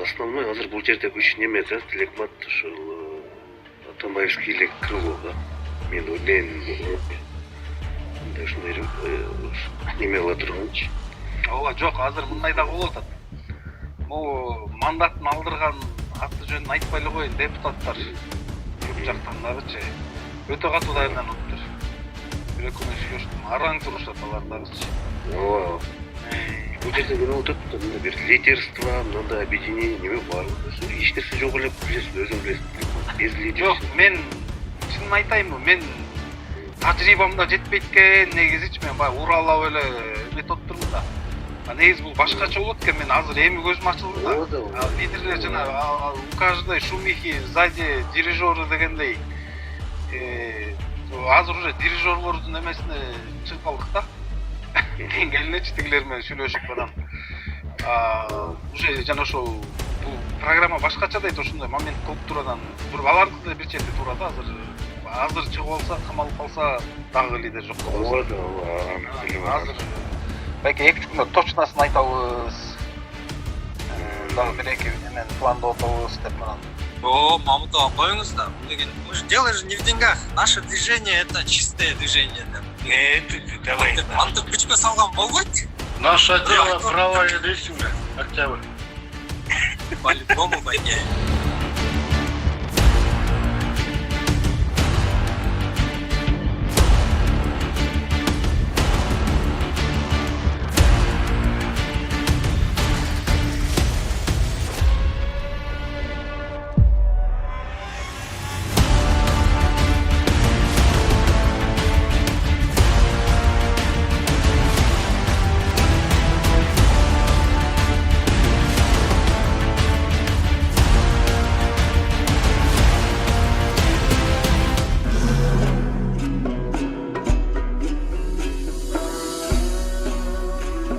основной азыр бул жерде күч неме да, Тилекмат ушул Атамбаевский эле крыло да. Мен ушундай неме кыла турганчы. Ооба, жок, азыр мындай да болуп атат. Могу мандатын алдырган аты жөнүн айтпай эле коеюн, депутаттар көп жактандагычы өтө катуу даярданып атыптыр. Бир эки күн иштешти, араң турушат алар дагычы. Ооба. Бул жерде неме болуп атат? Мында бир лидерство, мындай объединение неме бар. Эч нерсе жок эле, билесиз, өзүң билесиз. Без лидерства. Жок, мен чынын айтайынбы, мен тажрыйбамда жетпейт экен, негизичи мен баягы уралап эле метод турмун да. Негизи бул башкача болот экен, мен азыр эми көзүм ачылды да. Лидерлер жана у каждой шумихи сзади дирижеры дегендей. Азыр уже дирижерлордун эмесине чыгып калдык да. Келинечи тигилер менен сүйлөшүп анан уже жана ошол бул программа башкача дейт, ошондой момент болуп туруп анан алардыкы да бир чети турат да. Азыр чыгып алса, камалып калса дагы лидер жок болот. Ооба, Азыр белки 2-3 күндө точносын айтабыз. Дагы бир эки эмен планда отабыз деп анан. О, Мамутова, коюңуз да. Дело же не в деньгах. Наше движение это чистое движение. Давай. Антып күчкө салган болбойт. Наше дело правое дейсиңби, Октябрь? По-любому, по идее.